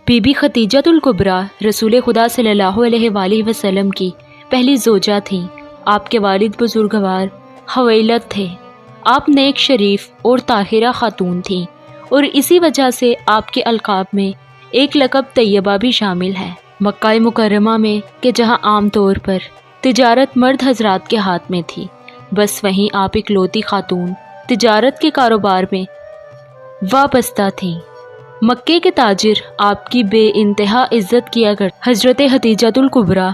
Be be Khadija الکبریٰ رسول خدا صلی اللہ علیہ وآلہ وسلم کی پہلی زوجہ تھیں۔ آپ کے والد بزرگوار خویلد تھے۔ آپ نیک، شریف اور طاہرہ خاتون تھیں، اور اسی وجہ سے آپ کے القاب میں ایک لقب طیبہ بھی شامل ہے۔ مکہ مکرمہ میں کہ جہاں عام طور پر تجارت مرد حضرات کے ہاتھ میں تھی، بس وہیں آپ اکلوتی خاتون تجارت کے کاروبار میں وابستہ تھیں۔ مکے کے تاجر آپ کی بے انتہا عزت کیا کرتے۔ حضرت خدیجہ الکبریٰ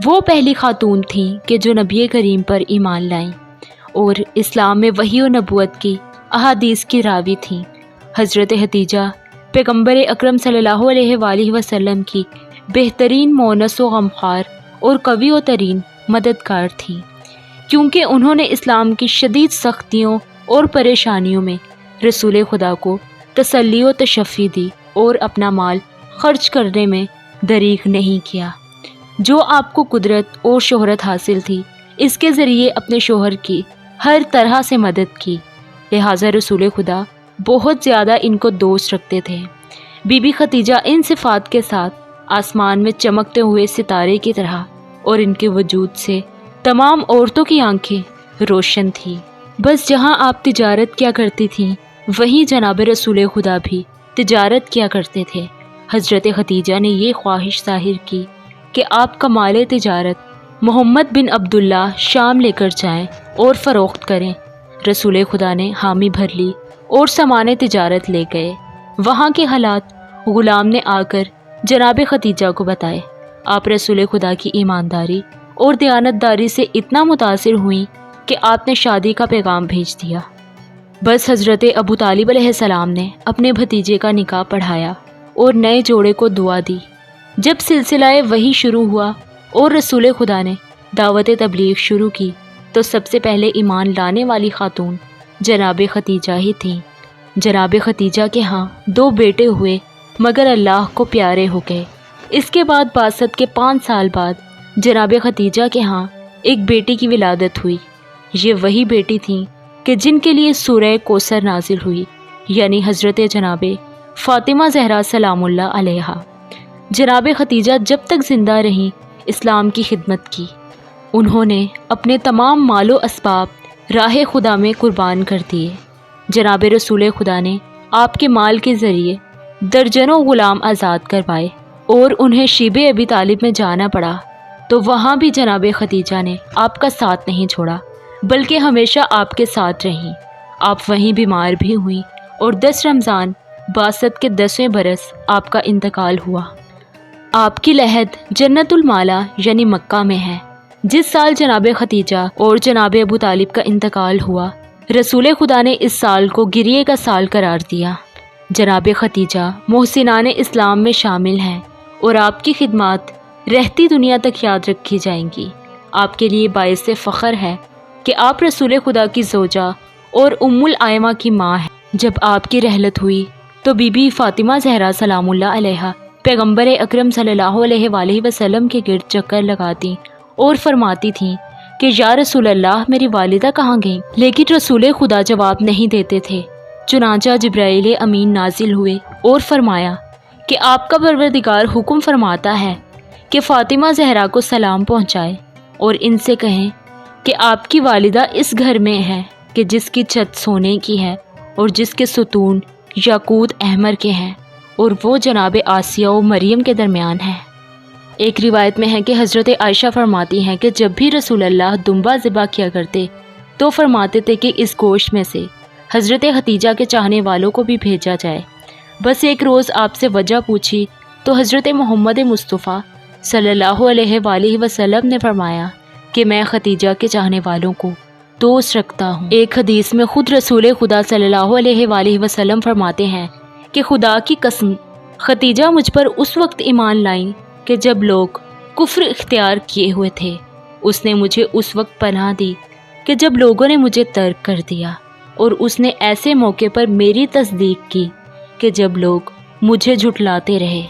وہ پہلی خاتون تھیں کہ جو نبی کریم پر ایمان لائیں اور اسلام میں وحی و نبوت کی احادیث کی راوی تھیں۔ حضرت خدیجہ پیغمبر اکرم صلی اللہ علیہ وآلہ وسلم کی بہترین مونس و غمخوار اور قوی و ترین مددگار تھیں، کیونکہ انہوں نے اسلام کی شدید سختیوں اور پریشانیوں میں رسول خدا کو تسلی و تشفی دی اور اپنا مال خرچ کرنے میں دریغ نہیں کیا۔ جو آپ کو قدرت اور شہرت حاصل تھی، اس کے ذریعے اپنے شوہر کی ہر طرح سے مدد کی، لہٰذا رسول خدا بہت زیادہ ان کو دوست رکھتے تھے۔ بی بی خدیجہ ان صفات کے ساتھ آسمان میں چمکتے ہوئے ستارے کی طرح، اور ان کے وجود سے تمام عورتوں کی آنکھیں روشن تھیں۔ بس جہاں آپ تجارت کیا کرتی تھیں، وہیں جناب رسول خدا بھی تجارت کیا کرتے تھے۔ حضرت خدیجہ نے یہ خواہش ظاہر کی کہ آپ کا مال تجارت محمد بن عبداللہ شام لے کر جائیں اور فروخت کریں۔ رسول خدا نے حامی بھر لی اور سامان تجارت لے گئے۔ وہاں کے حالات غلام نے آ کر جناب خدیجہ کو بتائے۔ آپ رسول خدا کی ایمانداری اور دیانتداری سے اتنا متاثر ہوئیں کہ آپ نے شادی کا پیغام بھیج دیا۔ بس حضرت ابو طالب علیہ السلام نے اپنے بھتیجے کا نکاح پڑھایا اور نئے جوڑے کو دعا دی۔ جب سلسلہ وحی شروع ہوا اور رسول خدا نے دعوت تبلیغ شروع کی، تو سب سے پہلے ایمان لانے والی خاتون جناب خدیجہ ہی تھیں۔ جناب خدیجہ کے ہاں 2 بیٹے ہوئے، مگر اللہ کو پیارے ہو گئے۔ اس کے بعد بعثت کے 5 سال بعد جناب خدیجہ کے ہاں ایک بیٹی کی ولادت ہوئی۔ یہ وہی بیٹی تھیں کہ جن کے لیے سورہ کوثر نازل ہوئی، یعنی حضرت جناب فاطمہ زہرا سلام اللہ علیہا۔ جناب خدیجہ جب تک زندہ رہیں اسلام کی خدمت کی۔ انہوں نے اپنے تمام مال و اسباب راہ خدا میں قربان کر دیے۔ جناب رسول خدا نے آپ کے مال کے ذریعے درجنوں غلام آزاد کروائے، اور انہیں شیب ابی طالب میں جانا پڑا تو وہاں بھی جناب خدیجہ نے آپ کا ساتھ نہیں چھوڑا، بلکہ ہمیشہ آپ کے ساتھ رہیں۔ آپ وہیں بیمار بھی ہوئیں، اور 10 رمضان بعثت کے 10ویں برس آپ کا انتقال ہوا۔ آپ کی لحد جنت المالا یعنی مکہ میں ہے۔ جس سال جناب خدیجہ اور جناب ابو طالب کا انتقال ہوا، رسول خدا نے اس سال کو گریے کا سال قرار دیا۔ جناب خدیجہ محسنان اسلام میں شامل ہیں، اور آپ کی خدمات رہتی دنیا تک یاد رکھی جائیں گی۔ آپ کے لیے باعث فخر ہے کہ آپ رسول خدا کی زوجہ اور ام الائمہ کی ماں ہیں۔ جب آپ کی رحلت ہوئی تو بی بی فاطمہ زہرا سلام اللہ علیہا پیغمبر اکرم صلی اللہ علیہ وآلہ وسلم کے گرد چکر لگاتی اور فرماتی تھیں کہ یا رسول اللہ، میری والدہ کہاں گئیں؟ لیکن رسول خدا جواب نہیں دیتے تھے۔ چنانچہ جبرائیل امین نازل ہوئے اور فرمایا کہ آپ کا پروردگار حکم فرماتا ہے کہ فاطمہ زہرا کو سلام پہنچائے اور ان سے کہیں کہ آپ کی والدہ اس گھر میں ہے کہ جس کی چھت سونے کی ہے اور جس کے ستون یاقوت احمر کے ہیں، اور وہ جناب آسیہ و مریم کے درمیان ہے۔ ایک روایت میں ہے کہ حضرت عائشہ فرماتی ہیں کہ جب بھی رسول اللہ دمبا ذبح کیا کرتے تو فرماتے تھے کہ اس گوشت میں سے حضرت خدیجہ کے چاہنے والوں کو بھی بھیجا جائے۔ بس ایک روز آپ سے وجہ پوچھی تو حضرت محمد مصطفیٰ صلی اللہ علیہ وآلہ وسلم نے فرمایا کہ میں خدیجہ کے چاہنے والوں کو دوست رکھتا ہوں۔ ایک حدیث میں خود رسول خدا صلی اللہ علیہ وآلہ وسلم فرماتے ہیں کہ خدا کی قسم، خدیجہ مجھ پر اس وقت ایمان لائیں کہ جب لوگ کفر اختیار کیے ہوئے تھے۔ اس نے مجھے اس وقت پناہ دی کہ جب لوگوں نے مجھے ترک کر دیا، اور اس نے ایسے موقع پر میری تصدیق کی کہ جب لوگ مجھے جھٹلاتے رہے۔